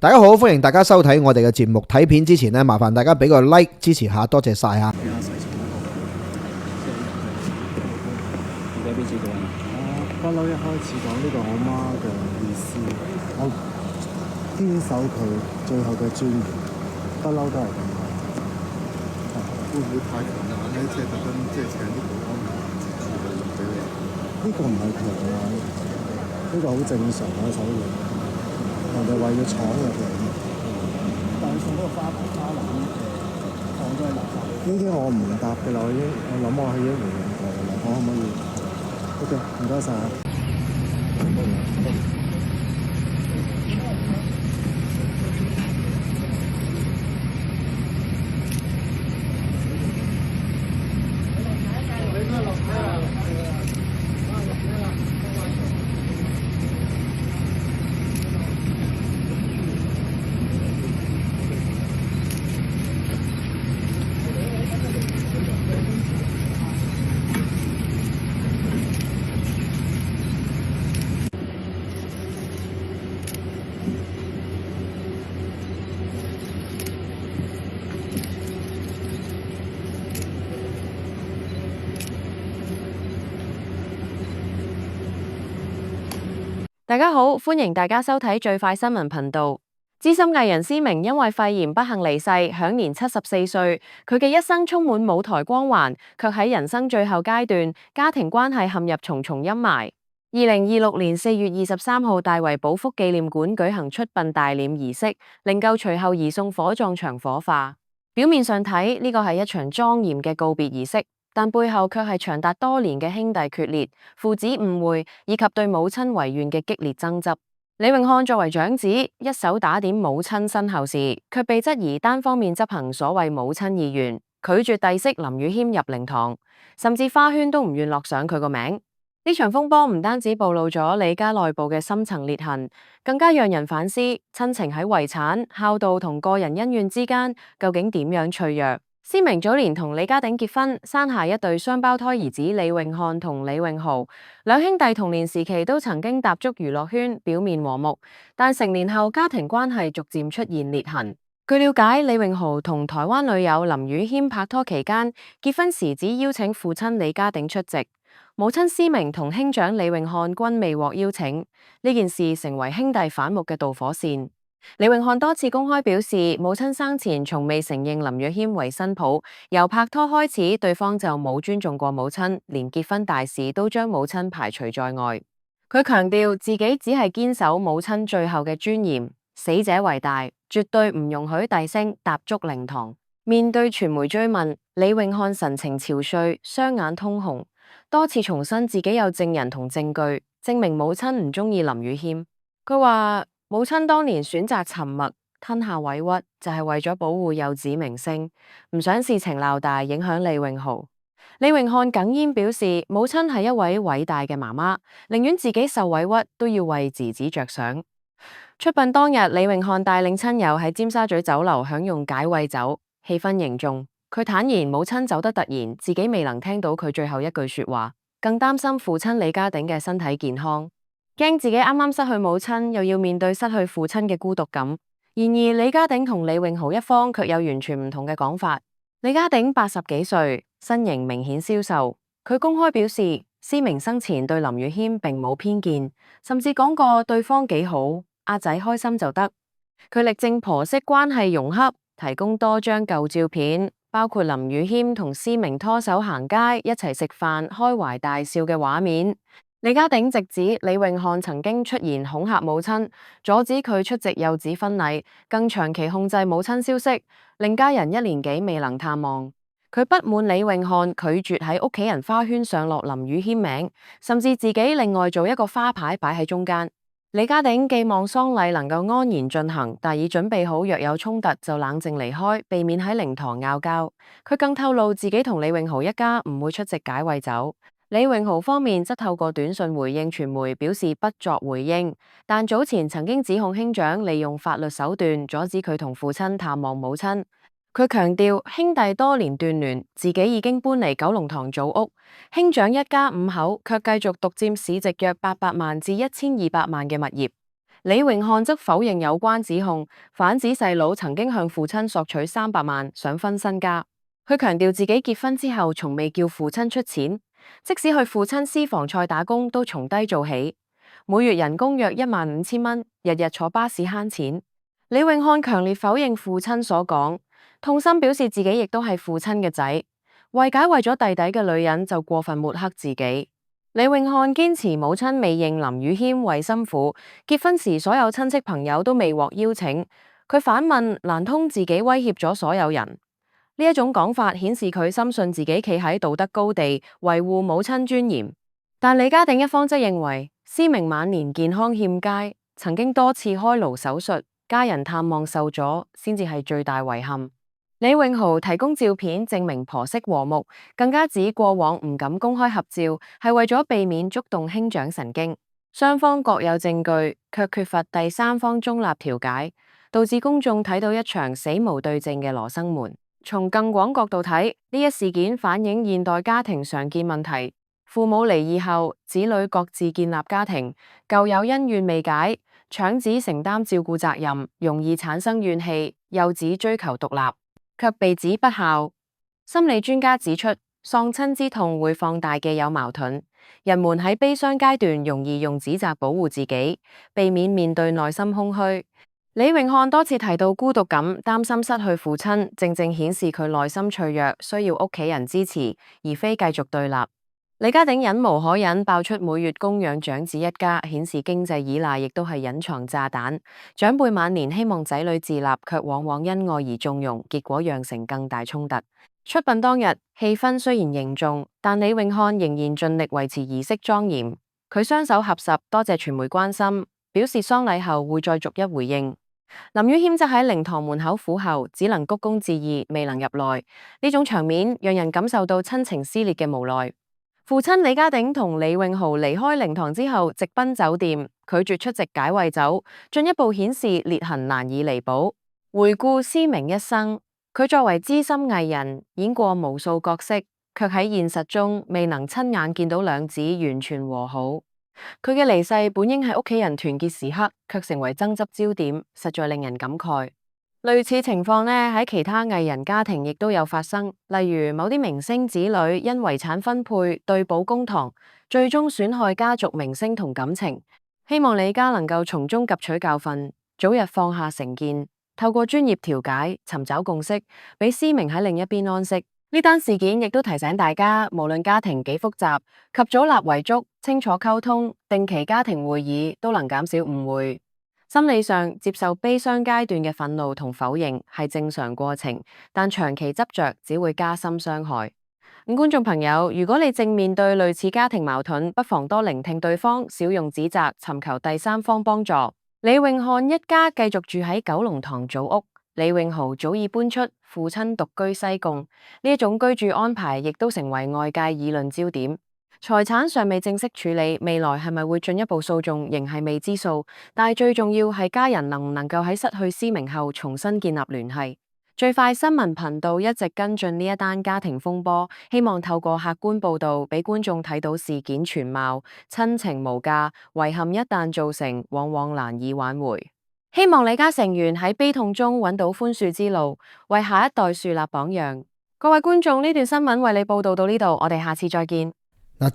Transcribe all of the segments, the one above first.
大家好，歡迎大家收睇我哋嘅節目。睇片之前呢，麻煩大家俾個 like 支持下，多謝晒啊！不嬲一開始講呢個我媽嘅意思，我堅守佢最後嘅尊嚴，不嬲都係咁。會唔會太強硬咧？即係特登即係請啲保安俾你？呢個唔係強硬，呢個好正常嘅手段。人哋為咗闖入嚟，但係送嗰個花籃放咗喺垃圾。呢啲我唔答嘅啦，我諗我係已經回應過嘅啦，我可唔可以 ？OK，唔該晒。大家好，歡迎大家收睇最快新聞頻道。資深藝人施明因為肺炎不幸離世，享年74歲。佢嘅一生充滿舞台光環，卻喺人生最後階段，家庭關係陷入重重陰霾。2026年4月23號，大圍寶福紀念館舉行出殯大殮儀式，靈柩隨後移送火葬場火化。表面上睇呢個係一場莊嚴嘅告別儀式，但背後卻係長達多年嘅兄弟決裂、父子誤會以及對母親遺願嘅激烈爭執。李永漢作為長子，一手打點母親身後事，卻被質疑單方面執行所謂母親意願，拒絕弟媳林宇謙入靈堂，甚至花圈都唔願落上佢個名。呢場風波唔單止暴露咗李家內部嘅深層裂痕，更加讓人反思親情喺遺產、孝道同個人恩怨之間究竟點樣脆弱。施明早年同李家鼎結婚，生下一對雙胞胎兒子李永漢同李永豪。兩兄弟童年時期都曾經踏足娛樂圈，表面和睦，但成年後家庭關係逐漸出現裂痕。據了解，李永豪同台灣女友林宇謙拍拖期間，結婚時只邀請父親李家鼎出席，母親施明同兄長李永漢均未獲邀請。呢件事成為兄弟反目嘅導火線。李永漢多次公開表示，母親生前從未承認林宇謙為新抱，由拍拖開始，對方就冇尊重過母親，連結婚大事都將母親排除在外。佢強調自己只係堅守母親最後嘅尊嚴，死者為大，絕對唔容許弟兄踏足靈堂。面對傳媒追問，李永漢神情憔悴，雙眼通紅，多次重申自己有證人同證據，證明母親唔中意林宇謙。佢話，母親當年選擇沉默，吞下委屈，就係為咗保護幼子名聲，唔想事情鬧大，影響李永豪。李永漢哽咽表示，母親係一位偉大嘅媽媽，寧願自己受委屈，都要為兒子着想。出殯當日，李永漢帶領親友喺尖沙咀酒樓享用解穢酒，氣氛凝重。佢坦言母親走得突然，自己未能聽到佢最後一句說話，更擔心父親李家鼎嘅身體健康。驚自己啱啱失去母親，又要面對失去父親嘅孤獨感。然而李家鼎同李永豪一方卻有完全唔同嘅講法。李家鼎80幾歲，身形明顯消瘦。佢公開表示，施明生前對林宇謙並冇偏見，甚至講過對方幾好，阿仔開心就得。佢力證婆媳關係融洽，提供多張舊照片，包括林宇謙同施明拖手行街，一齊食飯，開懷大笑嘅畫面。李家鼎直指李永漢曾經出言恐嚇母親，阻止佢出席幼子婚禮，更長期控制母親消息，令家人1年幾未能探望。佢不滿李永漢拒絕喺屋企人花圈上落林宇謙名，甚至自己另外做一個花牌擺喺中間。李家鼎寄望喪禮能夠安然進行，但已準備好若有衝突就冷靜離開，避免喺靈堂拗交。佢更透露自己同李永豪一家唔會出席解穢酒。李永豪方面則透過短信回應傳媒，表示不作回應，但早前曾經指控兄長利用法律手段阻止佢同父親探望母親。佢強調兄弟多年斷聯，自己已經搬離九龍塘組屋，兄長一家5口卻繼續獨佔市值約800萬至1200萬嘅物業。李榮漢則否認有關指控，反指細佬曾經向父親索取300萬，想分身家。佢強調自己結婚之後從未叫父親出錢，即使去父親私房菜打工都從低做起，每月人工約15000蚊，日日坐巴士慳錢。李榮漢強烈否認父親所講，痛心表示自己亦都係父親嘅仔，為咗弟弟嘅女人就過分抹黑自己。李榮漢堅持母親未認林宇謙為心腹，結婚時所有親戚朋友都未獲邀請。佢反問，難通自己威脅咗所有人？呢一種講法顯示佢深信自己企喺道德高地，維護母親尊嚴。但李家鼎一方則認為，思明晚年健康欠佳，曾經多次開顱手術，家人探望受阻，先至係最大遺憾。李永豪提供照片證明婆媳和睦，更加指過往唔敢公開合照，係為咗避免觸動兄長神經。雙方各有證據，卻缺乏第三方中立調解，導致公眾睇到一場死無對證嘅羅生門。從更廣角度睇，呢一事件反映現代家庭常見問題：父母離異後，子女各自建立家庭，舊有恩怨未解，長子承擔照顧責任，容易產生怨氣；幼子追求獨立，卻被指不孝。心理專家指出，喪親之痛會放大既有矛盾，人們喺悲傷階段容易用指責保護自己，避免面對內心空虛。李榮漢多次提到孤獨感，擔心失去父親，正顯示佢內心脆弱，需要屋企人支持，而非繼續對立。李家鼎忍無可忍，爆出每月供養長子一家，顯示經濟依賴亦都係隱藏炸彈。長輩晚年希望仔女自立，卻往往因愛而縱容，結果釀成更大衝突。出殯當日，氣氛雖然凝重，但李榮漢仍然盡力維持儀式莊嚴。佢雙手合十，多謝傳媒關心，表示喪禮後會再逐一回應。林宇謙則喺靈堂門口苦候，只能鞠躬致意，未能入內。呢種場面讓人感受到親情撕裂嘅無奈。父親李家鼎同李永豪離開靈堂之後，直奔酒店，拒絕出席解穢酒，進一步顯示裂痕難以彌補。回顧思明一生，佢作為資深藝人，演過無數角色，卻喺現實中未能親眼見到兩子完全和好。佢嘅離世本應係屋企人團結時刻，卻成為爭執焦點，實在令人感慨。類似情況呢，喺其他藝人家庭亦都有發生，例如某啲明星子女因遺產分配對簿公堂，最終損害家族名聲同感情。希望李家能夠從中汲取教訓，早日放下成見，透過專業調解尋找共識，俾思明喺另一邊安息。呢單事件亦都提醒大家，無論家庭幾複雜，及早立遺囑、清楚溝通、定期家庭會議都能減少誤會。心理上接受悲傷階段嘅憤怒同否認係正常過程，但長期執着只會加深傷害。觀眾朋友，如果你正面對類似家庭矛盾，不妨多聆聽對方，少用指責，尋求第三方幫助。李永漢一家繼續住喺九龍塘組屋。李永豪早已搬出，父親獨居西貢，呢一種居住安排亦都成為外界議論焦點。財產尚未正式處理，未來係咪會進一步訴訟仍係未知數。但係最重要係家人能唔能夠喺失去思明後重新建立聯繫。最快新聞頻道一直跟進呢一單家庭風波，希望透過客觀報道，俾觀眾睇到事件全貌。親情無價，遺憾一旦造成，往往難以挽回。希望李家成員喺悲痛中揾到寬恕之路，為下一代樹立榜樣。各位觀眾，呢段新聞為你報道到呢度，我哋下次再見。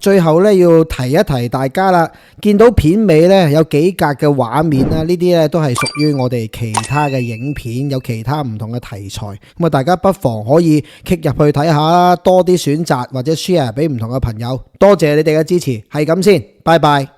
最後咧要提一提大家啦，見到片尾咧有幾格嘅畫面啦，呢啲咧都係屬於我哋其他嘅影片，有其他唔同嘅題材，咁啊大家不妨可以 click 入去睇下啦，多啲選擇或者 share 俾唔同嘅朋友。多謝你哋嘅支持，係咁先，拜拜。